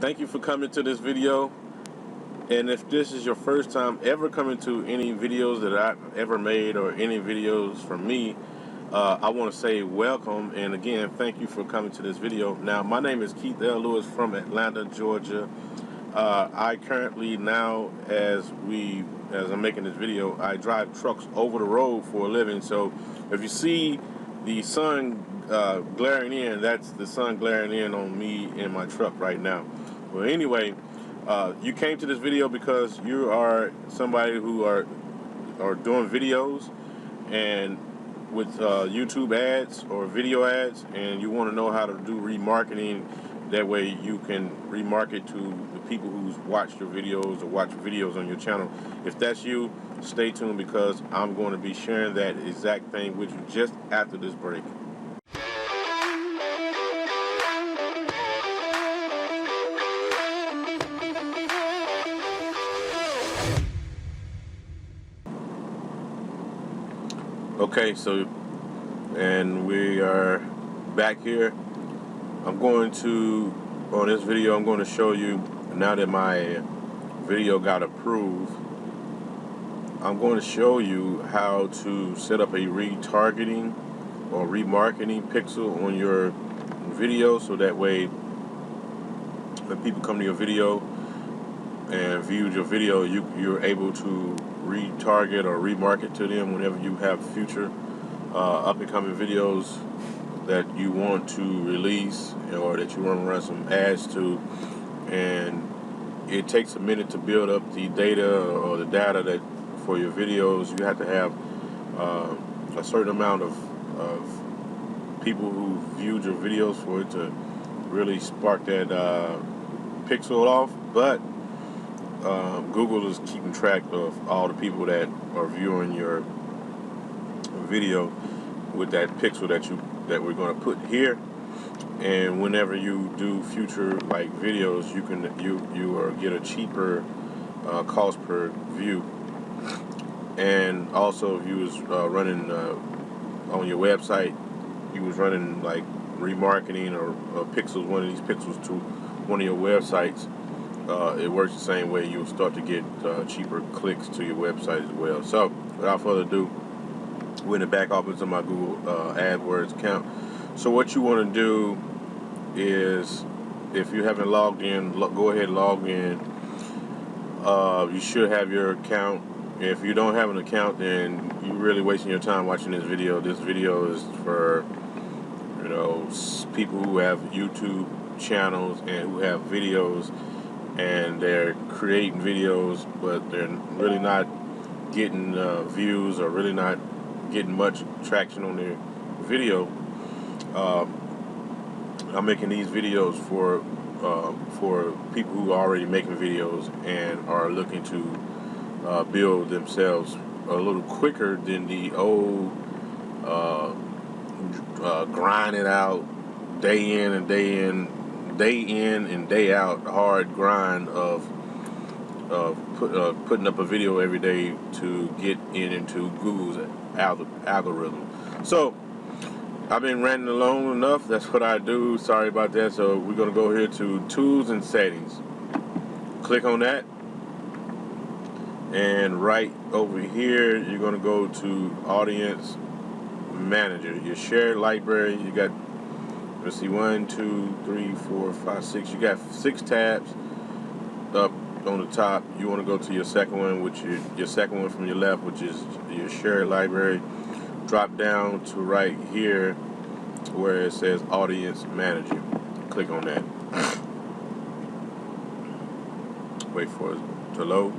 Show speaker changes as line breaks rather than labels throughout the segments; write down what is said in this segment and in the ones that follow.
Thank you for coming to this video. And if this is your first time ever coming to any videos that I've ever made or any videos from me, I want to say welcome, and again thank you for coming to this video. Now, my name is Keith L. Lewis from Atlanta, Georgia. I currently now, as I'm making this video, I drive trucks over the road for a living. So if you see the sun glaring in, that's the sun glaring in on me in my truck right now. Well, anyway, you came to this video because you are somebody who are doing videos and with YouTube ads or video ads, and you want to know how to do remarketing. That way you can remarket to the people who's watched your videos or watch videos on your channel. If that's you, stay tuned, because I'm going to be sharing that exact thing with you just after this break. Okay, so, and we are back here. On this video, I'm going to show you, now that my video got approved, I'm going to show you how to set up a retargeting or remarketing pixel on your video, so that way when people come to your video and view your video, you're able to retarget or remarket to them whenever you have future up and coming videos that you want to release or that you want to run some ads to. And it takes a minute to build up the data or the data that for your videos. You have to have a certain amount of people who viewed your videos for it to really spark that pixel off. But Google is keeping track of all the people that are viewing your video with that pixel that we're going to put here. And whenever you do future like videos, you can get a cheaper cost per view. And also, if you was running on your website, you was running like remarketing or pixels, one of these pixels to one of your websites, it works the same way. You'll start to get cheaper clicks to your website as well. So without further ado, we're in the back office of my Google Adwords account. So what you want to do is, if you haven't logged in, go ahead and log in. You should have your account. If you don't have an account, then you're really wasting your time watching this video. This video is for, people who have YouTube channels and who have videos, and they're creating videos, but they're really not getting views, or really not getting much traction on their video. I'm making these videos for people who are already making videos and are looking to build themselves a little quicker than the old grind it out day in and day out hard grind of putting up a video every day to get into Google's algorithm. So I've been ranting alone enough. That's what I do. Sorry about that. So we're going to go here to Tools and Settings. Click on that. And right over here, you're going to go to Audience Manager. Your shared library. You got, let's see, 1, 2, 3, 4, 5, 6. You got 6 tabs up on the top. You want to go to your second one, which is your second one from your left, which is your shared library. Drop down to right here where it says Audience Manager. Click on that. Wait for it to load.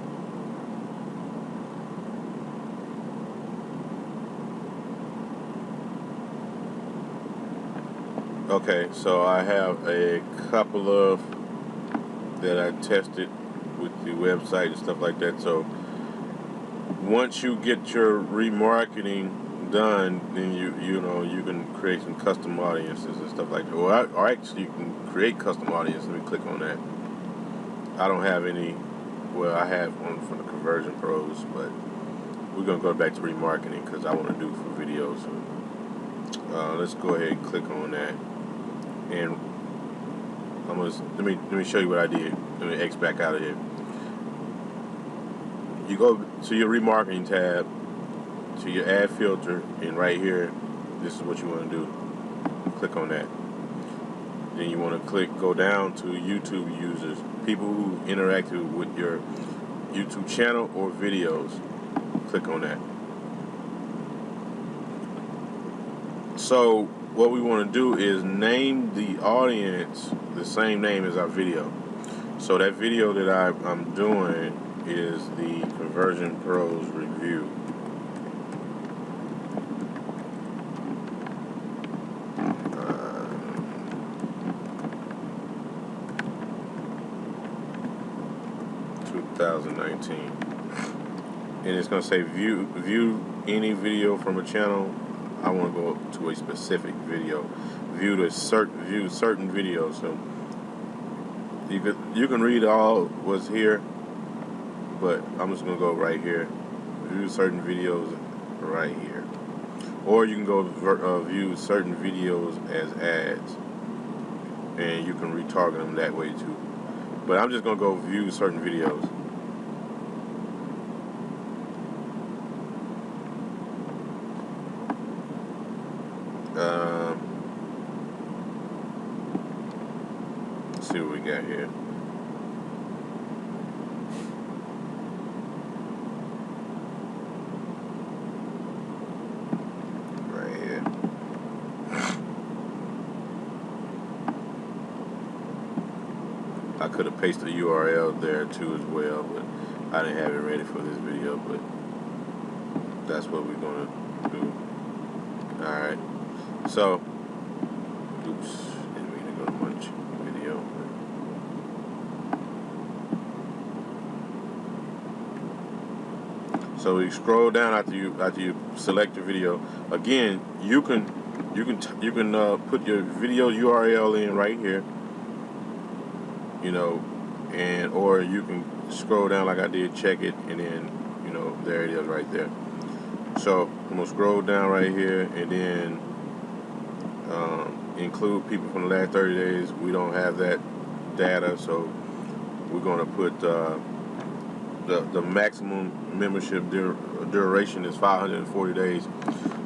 Okay, so I have a couple of that I tested with the website and stuff like that. So once you get your remarketing done, then you can create some custom audiences and stuff like that. Or actually, you can create custom audiences. Let me click on that. I don't have any. Well, I have one from the Conversion Pros, but we're gonna go back to remarketing because I want to do for videos. So, let's go ahead and click on that. And let me show you what I did. Let me X back out of here. You go to your remarketing tab, to your ad filter, and right here, this is what you want to do. Click on that. Then you want to go down to YouTube users, people who interacted with your YouTube channel or videos. Click on that. So what we want to do is name the audience the same name as our video. So that video that I'm doing is the Conversion Pros Review. 2019, and it's going to say view any video from a channel. I want to go to a specific video. View certain videos. So you can read all what's here, but I'm just going to go right here. View certain videos right here, or you can go view certain videos as ads, and you can retarget them that way too. But I'm just going to go view certain videos. Let's see what we got here. Right here. I could have pasted the URL there too as well, but I didn't have it ready for this video, but that's what we're going to do. Alright, so, oops, didn't mean to go to much video. So we scroll down after you select your video. Again, you can put your video URL in right here, you know, and or you can scroll down like I did, check it, and then there it is right there. So I'm gonna scroll down right here, and then include people from the last 30 days. We don't have that data, so we're gonna put the maximum membership duration is 540 days.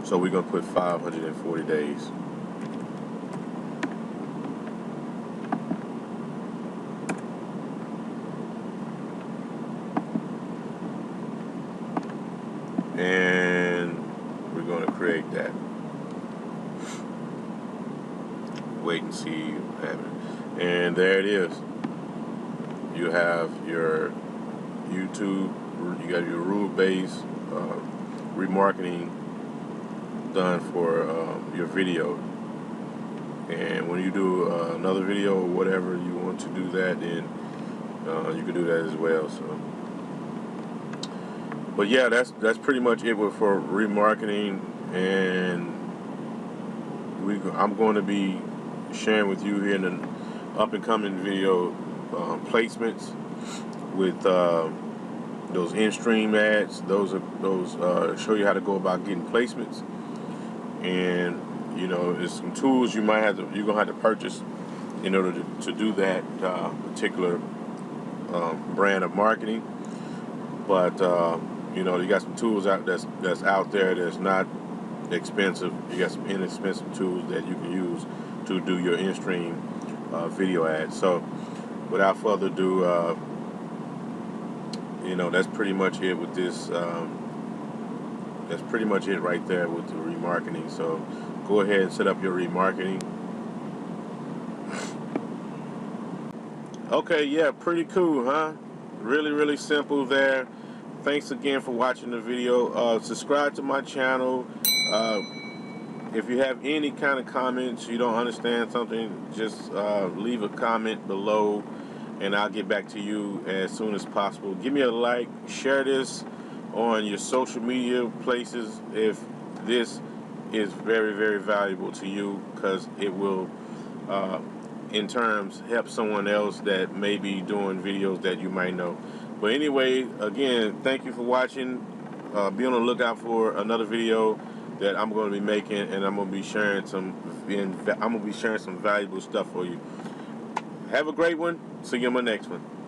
So we're gonna put 540 days. And we're going to create that. Wait and see what happens. And there it is. You have your YouTube, you got your rule-based remarketing done for your video. And when you do another video or whatever you want to do that, then you can do that as well. So. But yeah, that's pretty much it for remarketing, and I'm going to be sharing with you here in the up and coming video placements with those in-stream ads. Those show you how to go about getting placements, and there's some tools you're gonna have to purchase in order to do that particular brand of marketing. But you got some tools that's out there that's not expensive. You got some inexpensive tools that you can use to do your in-stream video ads. So without further ado, that's pretty much it with this. That's pretty much it right there with the remarketing. So go ahead and set up your remarketing. Okay, yeah, pretty cool, huh? Really, really simple there. Thanks again for watching the video. Subscribe to my channel. If you have any kind of comments, you don't understand something, just leave a comment below, and I'll get back to you as soon as possible. Give me a like, share this on your social media places if this is very, very valuable to you, because it will in terms help someone else that may be doing videos that you might know. But anyway, again, thank you for watching. Be on the lookout for another video that I'm going to be making, and I'm going to be sharing some valuable stuff for you. Have a great one. See you on my next one.